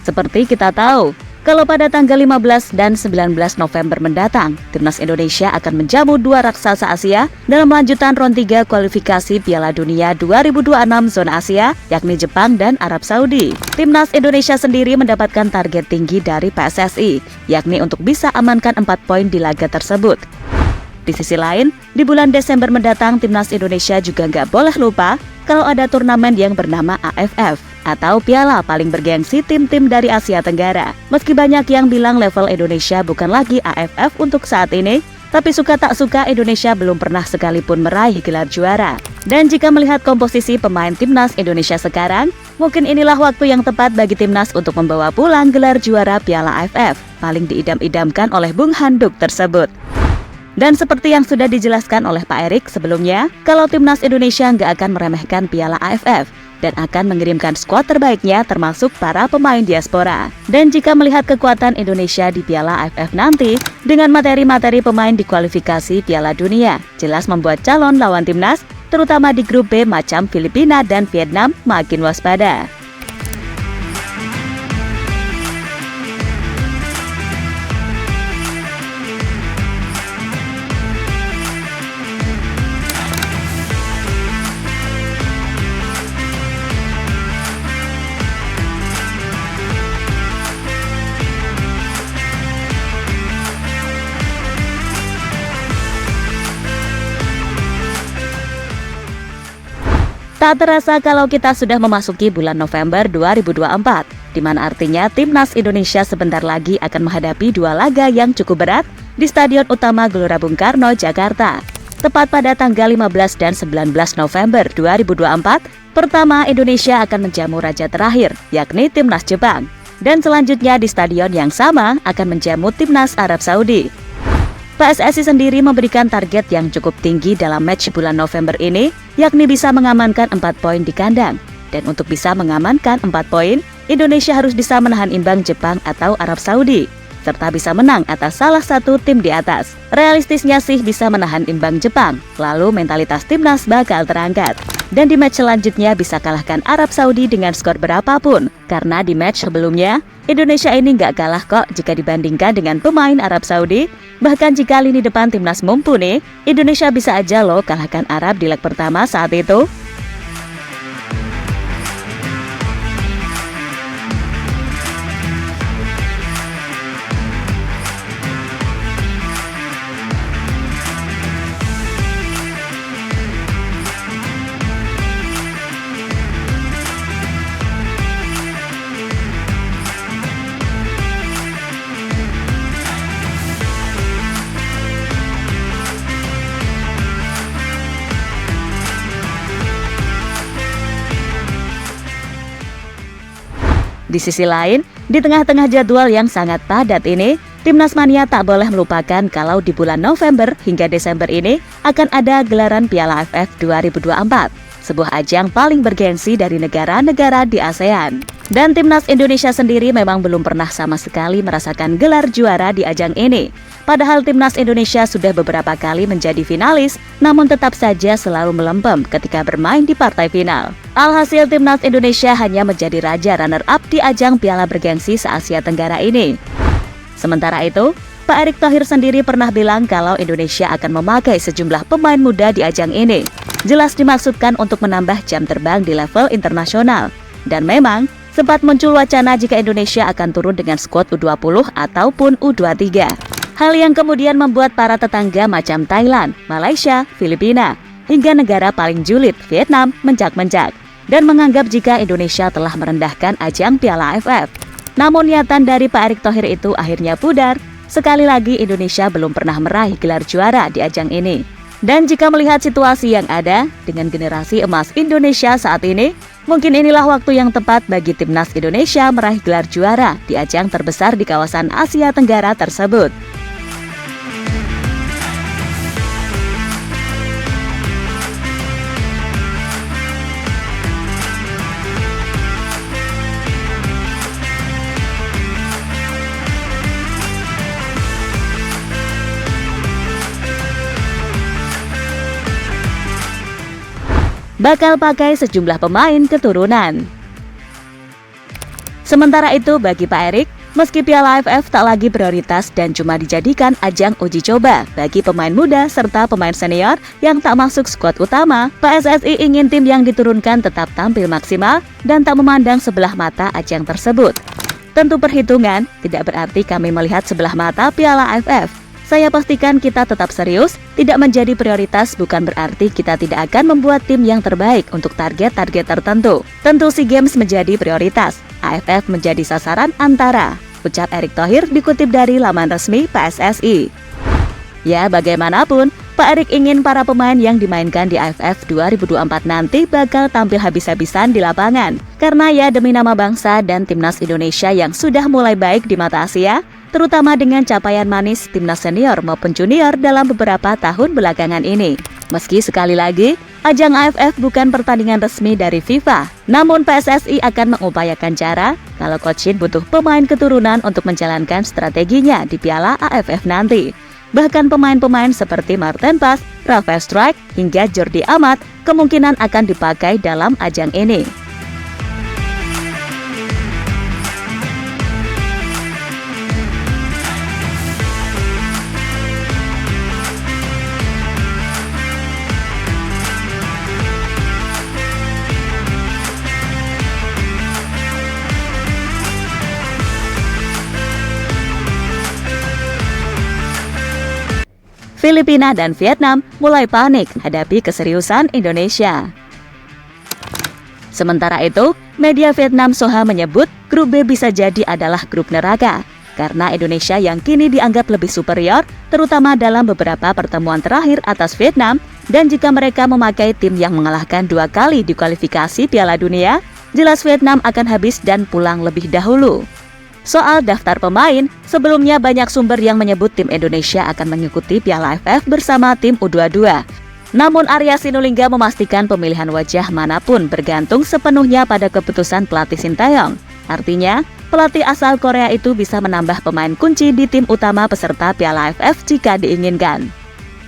Seperti kita tahu, kalau pada tanggal 15 dan 19 November mendatang, Timnas Indonesia akan menjamu dua raksasa Asia dalam lanjutan ronde 3 kualifikasi Piala Dunia 2026 zona Asia, yakni Jepang dan Arab Saudi. Timnas Indonesia sendiri mendapatkan target tinggi dari PSSI, yakni untuk bisa amankan 4 poin di laga tersebut. Di sisi lain, di bulan Desember mendatang, Timnas Indonesia juga nggak boleh lupa kalau ada turnamen yang bernama AFF, atau Piala Paling Bergengsi Tim-Tim dari Asia Tenggara. Meski banyak yang bilang level Indonesia bukan lagi AFF untuk saat ini, tapi suka tak suka Indonesia belum pernah sekalipun meraih gelar juara. Dan jika melihat komposisi pemain Timnas Indonesia sekarang, mungkin inilah waktu yang tepat bagi Timnas untuk membawa pulang gelar juara Piala AFF, paling diidam-idamkan oleh Bung Handuk tersebut. Dan seperti yang sudah dijelaskan oleh Pak Erik sebelumnya, kalau Timnas Indonesia nggak akan meremehkan Piala AFF dan akan mengirimkan skuad terbaiknya termasuk para pemain diaspora. Dan jika melihat kekuatan Indonesia di Piala AFF nanti, dengan materi-materi pemain di kualifikasi Piala Dunia, jelas membuat calon lawan Timnas, terutama di grup B macam Filipina dan Vietnam, makin waspada. Tak terasa kalau kita sudah memasuki bulan November 2024, di mana artinya Timnas Indonesia sebentar lagi akan menghadapi dua laga yang cukup berat di Stadion Utama Gelora Bung Karno, Jakarta. Tepat pada tanggal 15 dan 19 November 2024, pertama Indonesia akan menjamu raja terakhir, yakni Timnas Jepang. Dan selanjutnya di stadion yang sama akan menjamu Timnas Arab Saudi. PSSI sendiri memberikan target yang cukup tinggi dalam match bulan November ini, yakni bisa mengamankan 4 poin di kandang. Dan untuk bisa mengamankan 4 poin, Indonesia harus bisa menahan imbang Jepang atau Arab Saudi, serta bisa menang atas salah satu tim di atas. Realistisnya sih bisa menahan imbang Jepang, lalu mentalitas timnas bakal terangkat. Dan di match selanjutnya bisa kalahkan Arab Saudi dengan skor berapapun, karena di match sebelumnya, Indonesia ini nggak kalah kok jika dibandingkan dengan pemain Arab Saudi. Bahkan jika lini depan timnas mumpuni, Indonesia bisa aja loh kalahkan Arab di leg pertama saat itu. Di sisi lain, di tengah-tengah jadwal yang sangat padat ini, Timnas Mania tak boleh melupakan kalau di bulan November hingga Desember ini akan ada gelaran Piala AFF 2024, sebuah ajang paling bergengsi dari negara-negara di ASEAN. Dan Timnas Indonesia sendiri memang belum pernah sama sekali merasakan gelar juara di ajang ini. Padahal Timnas Indonesia sudah beberapa kali menjadi finalis, namun tetap saja selalu melempem ketika bermain di partai final. Alhasil Timnas Indonesia hanya menjadi raja runner-up di ajang Piala Bergengsi se-Asia Tenggara ini. Sementara itu, Pak Erick Thohir sendiri pernah bilang kalau Indonesia akan memakai sejumlah pemain muda di ajang ini. Jelas dimaksudkan untuk menambah jam terbang di level internasional. Dan memang, sempat muncul wacana jika Indonesia akan turun dengan skuad U20 ataupun U23. Hal yang kemudian membuat para tetangga macam Thailand, Malaysia, Filipina, hingga negara paling julid, Vietnam, mencak-mencak dan menganggap jika Indonesia telah merendahkan ajang Piala AFF. Namun niatan dari Pak Erick Thohir itu akhirnya pudar. Sekali lagi Indonesia belum pernah meraih gelar juara di ajang ini. Dan jika melihat situasi yang ada dengan generasi emas Indonesia saat ini, mungkin inilah waktu yang tepat bagi Timnas Indonesia meraih gelar juara di ajang terbesar di kawasan Asia Tenggara tersebut. Bakal pakai sejumlah pemain keturunan. Sementara itu bagi Pak Erik, meski Piala AFF tak lagi prioritas dan cuma dijadikan ajang uji coba bagi pemain muda serta pemain senior yang tak masuk skuad utama, PSSI ingin tim yang diturunkan tetap tampil maksimal dan tak memandang sebelah mata ajang tersebut. Tentu perhitungan tidak berarti kami melihat sebelah mata Piala AFF. Saya pastikan kita tetap serius, tidak menjadi prioritas bukan berarti kita tidak akan membuat tim yang terbaik untuk target-target tertentu. Tentu SEA Games menjadi prioritas, AFF menjadi sasaran antara, ucap Erick Thohir dikutip dari laman resmi PSSI. Ya, bagaimanapun, Pak Erik ingin para pemain yang dimainkan di AFF 2024 nanti bakal tampil habis-habisan di lapangan. Karena ya demi nama bangsa dan timnas Indonesia yang sudah mulai baik di mata Asia, terutama dengan capaian manis timnas senior maupun junior dalam beberapa tahun belakangan ini. Meski sekali lagi, ajang AFF bukan pertandingan resmi dari FIFA, namun PSSI akan mengupayakan cara kalau Coach Shin butuh pemain keturunan untuk menjalankan strateginya di Piala AFF nanti. Bahkan pemain-pemain seperti Marten Pas, Rafael Struijk, hingga Jordi Amat kemungkinan akan dipakai dalam ajang ini. Filipina dan Vietnam mulai panik hadapi keseriusan Indonesia. Sementara itu, media Vietnam Soha menyebut grup B bisa jadi adalah grup neraka karena Indonesia yang kini dianggap lebih superior terutama dalam beberapa pertemuan terakhir atas Vietnam, dan jika mereka memakai tim yang mengalahkan 2 kali di kualifikasi Piala Dunia, jelas Vietnam akan habis dan pulang lebih dahulu. Soal daftar pemain, sebelumnya banyak sumber yang menyebut tim Indonesia akan mengikuti Piala AFF bersama tim U22. Namun Arya Sinulinga memastikan pemilihan wajah manapun bergantung sepenuhnya pada keputusan pelatih Sintayong. Artinya, pelatih asal Korea itu bisa menambah pemain kunci di tim utama peserta Piala AFF jika diinginkan.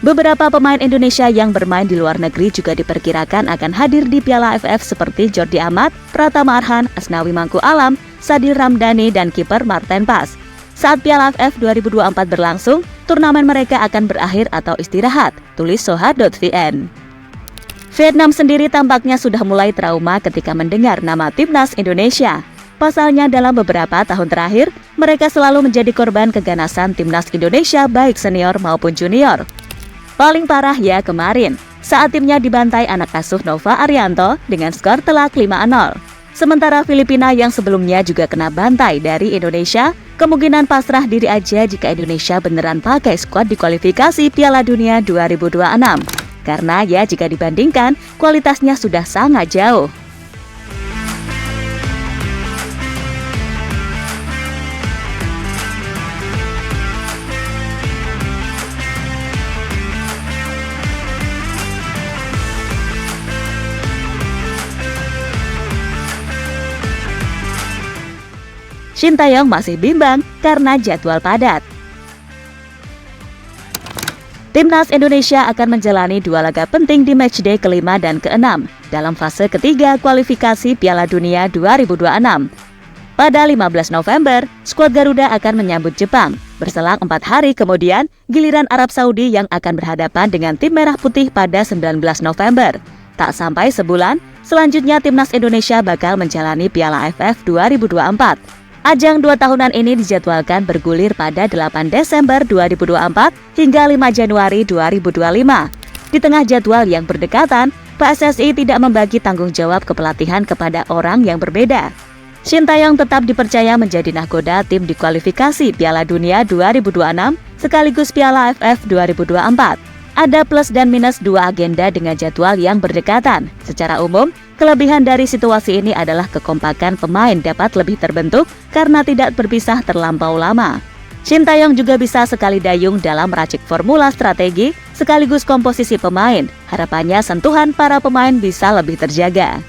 Beberapa pemain Indonesia yang bermain di luar negeri juga diperkirakan akan hadir di Piala AFF seperti Jordi Amat, Pratama Arhan, Asnawi Mangku Alam, Sadil Ramdhani, dan kiper Marten Pas. Saat Piala AFF 2024 berlangsung, turnamen mereka akan berakhir atau istirahat, tulis soha.vn. Vietnam sendiri tampaknya sudah mulai trauma ketika mendengar nama timnas Indonesia. Pasalnya dalam beberapa tahun terakhir, mereka selalu menjadi korban keganasan timnas Indonesia baik senior maupun junior. Paling parah ya kemarin, saat timnya dibantai anak asuh Nova Arianto dengan skor telak 5-0. Sementara Filipina yang sebelumnya juga kena bantai dari Indonesia, kemungkinan pasrah diri aja jika Indonesia beneran pakai skuad di kualifikasi Piala Dunia 2026. Karena ya jika dibandingkan, kualitasnya sudah sangat jauh. Sintayong masih bimbang karena jadwal padat. Timnas Indonesia akan menjalani 2 laga penting di matchday ke-5 dan ke-6 dalam fase ketiga kualifikasi Piala Dunia 2026. Pada 15 November, skuad Garuda akan menyambut Jepang. Berselang 4 hari kemudian, giliran Arab Saudi yang akan berhadapan dengan tim Merah Putih pada 19 November. Tak sampai sebulan, selanjutnya Timnas Indonesia bakal menjalani Piala AFF 2024. Ajang 2 tahunan ini dijadwalkan bergulir pada 8 Desember 2024 hingga 5 Januari 2025. Di tengah jadwal yang berdekatan, PSSI tidak membagi tanggung jawab kepelatihan kepada orang yang berbeda. Sintayong tetap dipercaya menjadi nahkoda tim di kualifikasi Piala Dunia 2026 sekaligus Piala AFF 2024. Ada plus dan minus 2 agenda dengan jadwal yang berdekatan. Secara umum, kelebihan dari situasi ini adalah kekompakan pemain dapat lebih terbentuk karena tidak berpisah terlampau lama. Sintayong juga bisa sekali dayung dalam meracik formula strategi sekaligus komposisi pemain. Harapannya sentuhan para pemain bisa lebih terjaga.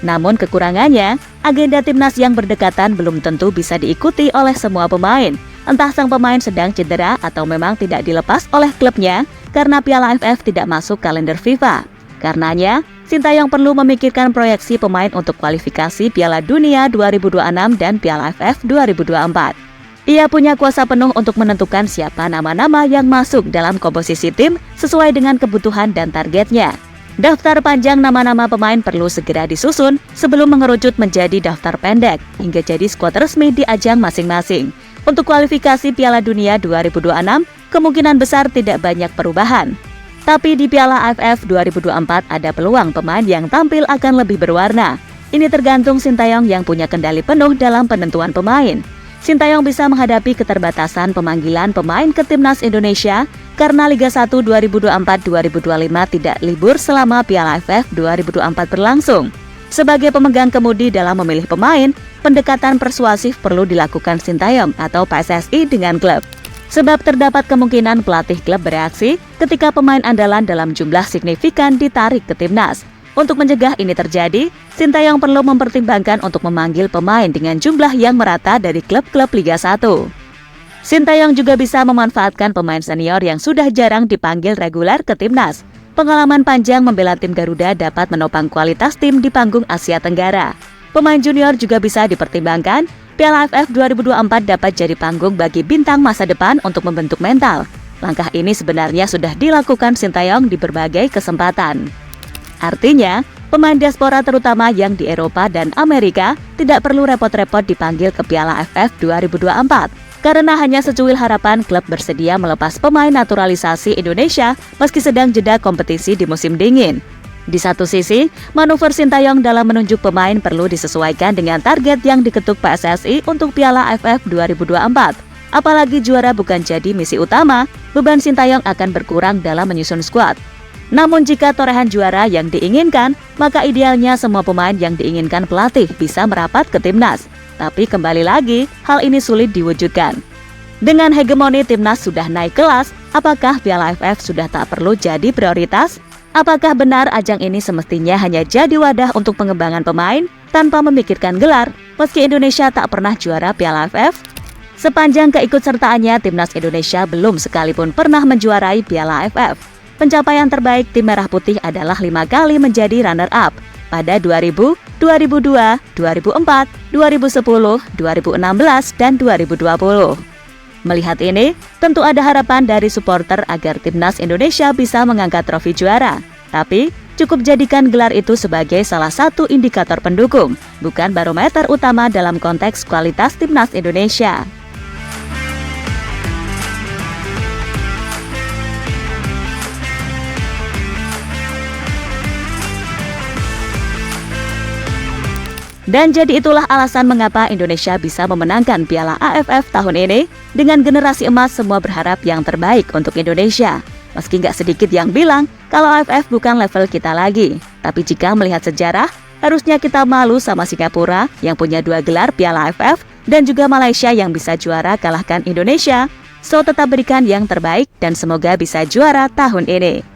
Namun kekurangannya, agenda timnas yang berdekatan belum tentu bisa diikuti oleh semua pemain. Entah sang pemain sedang cedera atau memang tidak dilepas oleh klubnya karena Piala AFF tidak masuk kalender FIFA. Karenanya, Sintayong perlu memikirkan proyeksi pemain untuk kualifikasi Piala Dunia 2026 dan Piala AFF 2024. Ia punya kuasa penuh untuk menentukan siapa nama-nama yang masuk dalam komposisi tim sesuai dengan kebutuhan dan targetnya. Daftar panjang nama-nama pemain perlu segera disusun sebelum mengerucut menjadi daftar pendek hingga jadi skuad resmi di ajang masing-masing. Untuk kualifikasi Piala Dunia 2026, kemungkinan besar tidak banyak perubahan. Tapi di Piala AFF 2024 ada peluang pemain yang tampil akan lebih berwarna. Ini tergantung Sintayong yang punya kendali penuh dalam penentuan pemain. Sintayong bisa menghadapi keterbatasan pemanggilan pemain ke Timnas Indonesia karena Liga 1 2024-2025 tidak libur selama Piala AFF 2024 berlangsung. Sebagai pemegang kemudi dalam memilih pemain, pendekatan persuasif perlu dilakukan Sintayong atau PSSI dengan klub. Sebab terdapat kemungkinan pelatih klub bereaksi ketika pemain andalan dalam jumlah signifikan ditarik ke Timnas. Untuk mencegah ini terjadi, Sintayong perlu mempertimbangkan untuk memanggil pemain dengan jumlah yang merata dari klub-klub Liga 1. Sintayong juga bisa memanfaatkan pemain senior yang sudah jarang dipanggil reguler ke Timnas. Pengalaman panjang membela tim Garuda dapat menopang kualitas tim di panggung Asia Tenggara. Pemain junior juga bisa dipertimbangkan. Piala AFF 2024 dapat jadi panggung bagi bintang masa depan untuk membentuk mental. Langkah ini sebenarnya sudah dilakukan Sintayong di berbagai kesempatan. Artinya, pemain diaspora terutama yang di Eropa dan Amerika tidak perlu repot-repot dipanggil ke Piala AFF 2024 karena hanya secuil harapan klub bersedia melepas pemain naturalisasi Indonesia meski sedang jeda kompetisi di musim dingin. Di satu sisi, manuver Sintayong dalam menunjuk pemain perlu disesuaikan dengan target yang diketuk PSSI untuk Piala AFF 2024. Apalagi juara bukan jadi misi utama, beban Sintayong akan berkurang dalam menyusun skuad. Namun jika torehan juara yang diinginkan, maka idealnya semua pemain yang diinginkan pelatih bisa merapat ke Timnas. Tapi kembali lagi, hal ini sulit diwujudkan. Dengan hegemoni Timnas sudah naik kelas, apakah Piala AFF sudah tak perlu jadi prioritas? Apakah benar ajang ini semestinya hanya jadi wadah untuk pengembangan pemain tanpa memikirkan gelar, meski Indonesia tak pernah juara Piala AFF? Sepanjang keikutsertaannya, Timnas Indonesia belum sekalipun pernah menjuarai Piala AFF. Pencapaian terbaik tim Merah Putih adalah 5 kali menjadi runner-up pada 2000, 2002, 2004, 2010, 2016, dan 2020. Melihat ini, tentu ada harapan dari supporter agar Timnas Indonesia bisa mengangkat trofi juara. Tapi, cukup jadikan gelar itu sebagai salah satu indikator pendukung, bukan barometer utama dalam konteks kualitas Timnas Indonesia. Dan jadi itulah alasan mengapa Indonesia bisa memenangkan Piala AFF tahun ini. Dengan generasi emas, semua berharap yang terbaik untuk Indonesia. Meski nggak sedikit yang bilang kalau AFF bukan level kita lagi. Tapi jika melihat sejarah, harusnya kita malu sama Singapura yang punya 2 gelar Piala AFF dan juga Malaysia yang bisa juara kalahkan Indonesia. So tetap berikan yang terbaik dan semoga bisa juara tahun ini.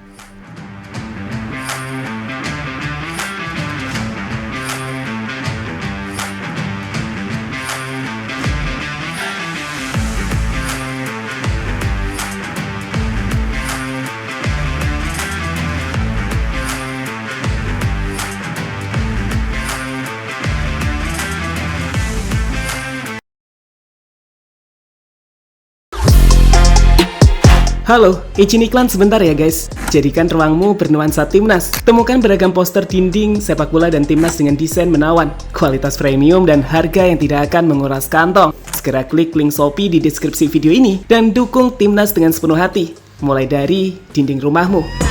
Halo, izin iklan sebentar ya guys. Jadikan ruangmu bernuansa Timnas. Temukan beragam poster dinding, sepak bola dan Timnas dengan desain menawan, kualitas premium dan harga yang tidak akan menguras kantong. Segera klik link Shopee di deskripsi video ini dan dukung Timnas dengan sepenuh hati. Mulai dari dinding rumahmu.